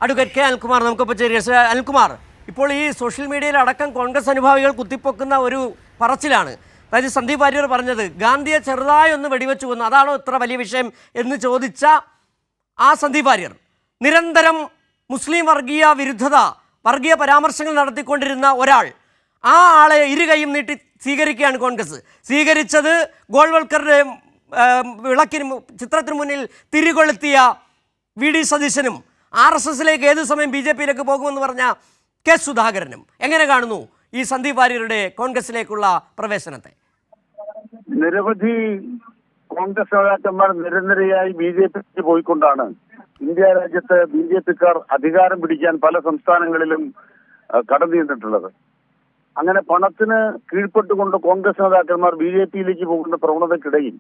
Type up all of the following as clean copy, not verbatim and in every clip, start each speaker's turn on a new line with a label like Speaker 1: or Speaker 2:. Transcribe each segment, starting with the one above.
Speaker 1: Advocate K Anilkumar നമുക്കിപ്പോൾ ചേരുക. അനിൽകുമാർ, ഇപ്പോൾ ഈ സോഷ്യൽ മീഡിയയിൽ അടക്കം കോൺഗ്രസ് അനുഭാവികൾ കുത്തിപ്പൊക്കുന്ന ഒരു പറച്ചിലാണ്. അതായത് സന്ദീപ് വാര്യർ പറഞ്ഞത് ഗാന്ധിയെ ചെറുതായി ഒന്ന് വെടിവെച്ചു കൊന്നു, അതാണോ ഇത്ര വലിയ വിഷയം എന്ന് ചോദിച്ച ആ സന്ദീപ് വാര്യർ നിരന്തരം മുസ്ലിം വർഗീയ വിരുദ്ധത, വർഗീയ പരാമർശങ്ങൾ നടത്തിക്കൊണ്ടിരുന്ന ഒരാൾ, ആ ആളെ ഇരുകൈയും നീട്ടി സ്വീകരിക്കുകയാണ് കോൺഗ്രസ്. സ്വീകരിച്ചത് ഗോൾവൽക്കറുടെ വിളക്കിന് ചിത്രത്തിന് മുന്നിൽ തിരികൊളുത്തിയ വി ഡി സതീശനും RSSലേക്ക് ഏതു സമയം BJPയിലേക്ക് പോകുമെന്ന് പറഞ്ഞ കെ സുധാകരനും. എങ്ങനെ കാണുന്നു ഈ സന്ദീപ് വാര്യരുടെ കോൺഗ്രസിലേക്കുള്ള പ്രവേശനത്തെ?
Speaker 2: നിരവധി കോൺഗ്രസ് നേതാക്കന്മാർ നിരന്തരയായി BJPക്ക് പോയിക്കൊണ്ടാണ് ഇന്ത്യ രാജ്യത്ത് BJPക്കാർ അധികാരം പിടിക്കാൻ പല സംസ്ഥാനങ്ങളിലും കടന്നു ചെന്നിട്ടുള്ളത്. അങ്ങനെ പണത്തിന് കീഴ്പ്പെട്ടുകൊണ്ട് കോൺഗ്രസ് നേതാക്കന്മാർ BJPയിലേക്ക് പോകുന്ന പ്രവണതയ്ക്കിടയിൽ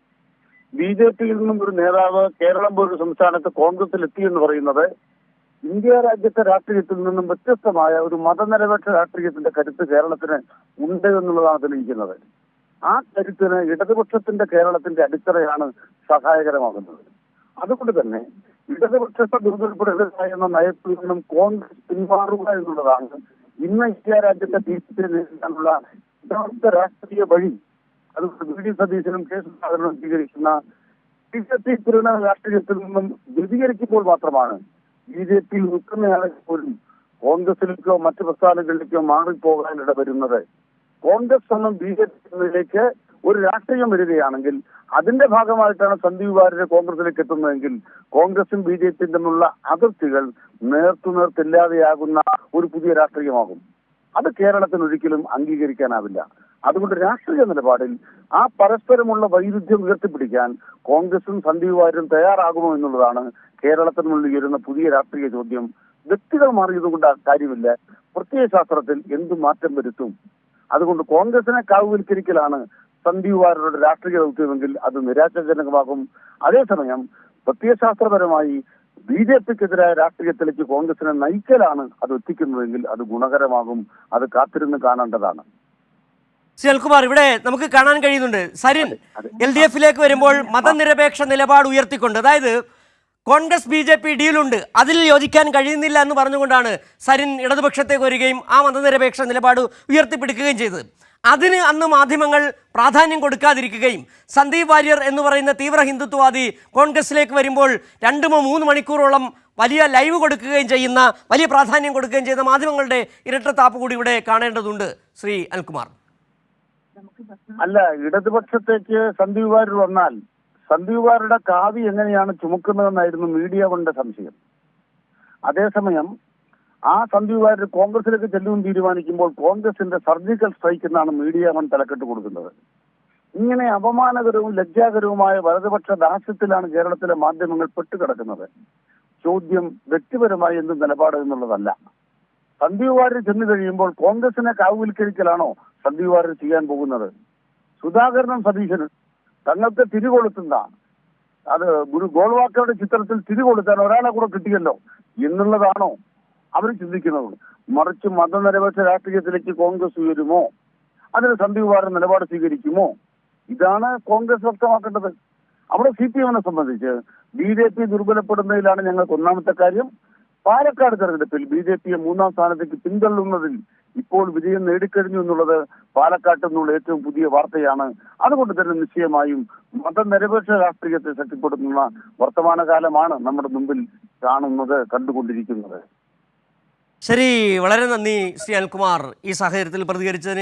Speaker 2: BJPയിൽ നിന്നും ഒരു നേതാവ് കേരളം പോലൊരു സംസ്ഥാനത്ത് കോൺഗ്രസിൽ എത്തിയെന്ന് പറയുന്നത് ഇന്ത്യ രാജ്യത്തെ രാഷ്ട്രീയത്തിൽ നിന്നും വ്യത്യസ്തമായ ഒരു മതനിരപേക്ഷ രാഷ്ട്രീയത്തിന്റെ കരുത്ത് കേരളത്തിന് ഉണ്ട് എന്നുള്ളതാണ് തെളിയിക്കുന്നത്. ആ കരുത്തിന് ഇടതുപക്ഷത്തിന്റെ കേരളത്തിന്റെ അടിത്തറയാണ് സഹായകരമാകുന്നത്. അതുകൊണ്ട് തന്നെ ഇടതുപക്ഷത്തെ ദുർബലപ്പെടുത്തുക എന്ന നയത്തിൽ നിന്നും കോൺഗ്രസ് പിന്മാറുക എന്നുള്ളതാണ് ഇന്ന് ഇന്ത്യ രാജ്യത്തെ BJP നേരിടാനുള്ള യഥാർത്ഥ രാഷ്ട്രീയ വഴി. അതുകൊണ്ട് വി ഡി സതീശനും കെ സുധാകരനും സ്വീകരിക്കുന്ന BJP തിരുവന രാഷ്ട്രീയത്തിൽ നിന്നും വ്യതിചരിക്കുമ്പോൾ മാത്രമാണ് BJPയിൽ നിൽക്കുന്നയാളെ പോലും കോൺഗ്രസിലേക്കോ മറ്റു പ്രസ്ഥാനങ്ങളിലേക്കോ മാറിപ്പോകാനിട വരുന്നത്. കോൺഗ്രസ് എന്നും BJPയിലേക്ക് ഒരു രാഷ്ട്രീയം വരികയാണെങ്കിൽ അതിന്റെ ഭാഗമായിട്ടാണ് സന്ദീപ് വാര്യർ കോൺഗ്രസിലേക്ക് എത്തുന്നതെങ്കിൽ കോൺഗ്രസും BJPയും തമ്മിലുള്ള അതിർത്തികൾ നേർത്തുനേർത്തില്ലാതെയാകുന്ന ഒരു പുതിയ രാഷ്ട്രീയമാകും. അത് കേരളത്തിന് ഒരിക്കലും അംഗീകരിക്കാനാവില്ല. അതുകൊണ്ട് രാഷ്ട്രീയ നിലപാടിൽ ആ പരസ്പരമുള്ള വൈരുദ്ധ്യം ഉയർത്തിപ്പിടിക്കാൻ കോൺഗ്രസും സന്ദീപ് വാര്യരും തയ്യാറാകുമോ എന്നുള്ളതാണ് കേരളത്തിന് മുന്നിൽ ഉയരുന്ന പുതിയ രാഷ്ട്രീയ ചോദ്യം. വ്യക്തികൾ മാറിയതുകൊണ്ട് കാര്യമില്ല, പ്രത്യയശാസ്ത്രത്തിൽ എന്തു മാറ്റം വരുത്തും? അതുകൊണ്ട് കോൺഗ്രസിനെ കാവുവൽക്കരിക്കലാണ് സന്ദീപ് വാര്യരുടെ രാഷ്ട്രീയ ദൗത്യമെങ്കിൽ അത് നിരാശാജനകമാകും. അതേസമയം പ്രത്യയശാസ്ത്രപരമായി BJPക്കെതിരായ രാഷ്ട്രീയത്തിലേക്ക് കോൺഗ്രസിനെ നയിക്കലാണ് അത് എത്തിക്കുന്നതെങ്കിൽ അത് ഗുണകരമാകും. അത് കാത്തിരുന്ന് കാണേണ്ടതാണ്.
Speaker 1: അനിൽകുമാർ, ഇവിടെ നമുക്ക് കാണാൻ കഴിയുന്നുണ്ട് സരിൻ LDFയിലേക്ക് വരുമ്പോൾ മതനിരപേക്ഷ നിലപാട് ഉയർത്തിക്കൊണ്ട്, അതായത് കോൺഗ്രസ് BJP ഡീലുണ്ട്, അതിൽ യോജിക്കാൻ കഴിയുന്നില്ല എന്ന് പറഞ്ഞുകൊണ്ടാണ് സരിൻ ഇടതുപക്ഷത്തേക്ക് വരികയും ആ മതനിരപേക്ഷ നിലപാട് ഉയർത്തിപ്പിടിക്കുകയും ചെയ്തത്. അതിന് അന്ന് മാധ്യമങ്ങൾ പ്രാധാന്യം കൊടുക്കാതിരിക്കുകയും സന്ദീപ് വാര്യർ എന്ന് പറയുന്ന തീവ്ര ഹിന്ദുത്വവാദി കോൺഗ്രസിലേക്ക് വരുമ്പോൾ 2-3 മണിക്കൂറോളം വലിയ ലൈവ് കൊടുക്കുകയും ചെയ്യുന്ന, വലിയ പ്രാധാന്യം കൊടുക്കുകയും ചെയ്യുന്ന മാധ്യമങ്ങളുടെ ഇരട്ടത്താപ്പ് കൂടി ഇവിടെ കാണേണ്ടതുണ്ട്. ശ്രീ അനിൽകുമാർ,
Speaker 2: അല്ല, ഇടതുപക്ഷത്തേക്ക് സന്ദീപ് വാര്യർ വന്നാൽ സന്ദീപ് വാര്യരുടെ കാവി എങ്ങനെയാണ് ചുമക്കുന്നതെന്നായിരുന്നു മീഡിയ കൊണ്ട് സംശയം. അതേസമയം ആ സന്ദീപ് വാര്യർ കോൺഗ്രസിലേക്ക് ചെല്ലുമെന്ന് തീരുമാനിക്കുമ്പോൾ കോൺഗ്രസിന്റെ സർജിക്കൽ സ്ട്രൈക്ക് എന്നാണ് മീഡിയ വൺ തലക്കെട്ട് കൊടുക്കുന്നത്. ഇങ്ങനെ അപമാനകരവും ലജ്ജാകരവുമായ വലതുപക്ഷ ദാസ്യത്തിലാണ് കേരളത്തിലെ മാധ്യമങ്ങൾ പെട്ടുകിടക്കുന്നത്. ചോദ്യം വ്യക്തിപരമായി എന്ത് നിലപാട് എന്നുള്ളതല്ല. സന്ദീപ് വാര്യർ ചെന്നു കഴിയുമ്പോൾ കോൺഗ്രസിനെ കാവുവൽക്കരിക്കലാണോ സന്ദീപ് വാര്യർ ചെയ്യാൻ പോകുന്നത്? സുധാകരനും സതീശനും തങ്ങൾക്ക് തിരികൊളുത്തുന്ന, അത് ഗോൾവാക്കറുടെ ചിത്രത്തിൽ തിരികൊളുത്താൻ ഒരാളെ കൂടെ കിട്ടിയല്ലോ എന്നുള്ളതാണോ അവർ ചിന്തിക്കുന്നത്? മറിച്ച് മതനിരപേക്ഷ രാഷ്ട്രീയത്തിലേക്ക് കോൺഗ്രസ് ഉയരുമോ, അതിന് സന്ദീപ് വാര്യർ നിലപാട് സ്വീകരിക്കുമോ? ഇതാണ് കോൺഗ്രസ് വ്യക്തമാക്കേണ്ടത്. അവിടെ CPMനെ സംബന്ധിച്ച് BJP ദുർബലപ്പെടുന്നതിലാണ് ഞങ്ങൾക്ക് ഒന്നാമത്തെ കാര്യം. പാലക്കാട് തെരഞ്ഞെടുപ്പിൽ BJPയെ 3ാം സ്ഥാനത്തേക്ക് പിന്തള്ളുന്നതിൽ ഇപ്പോൾ വിജയം നേടിക്കഴിഞ്ഞു എന്നുള്ളത് പാലക്കാട്ട് നിന്നുള്ള ഏറ്റവും പുതിയ വാർത്തയാണ്. അതുകൊണ്ട് തന്നെ നിശ്ചയമായും മതനിരപേക്ഷ രാഷ്ട്രീയത്തെ ശക്തിപ്പെടുത്തുന്ന വർത്തമാനകാലമാണ് നമ്മുടെ മുമ്പിൽ കണ്ടുകൊണ്ടിരിക്കുന്നത്.
Speaker 1: ശരി, വളരെ നന്ദി ശ്രീ അനിൽകുമാർ ഈ സാഹചര്യത്തിൽ പ്രതികരിച്ചതിന്.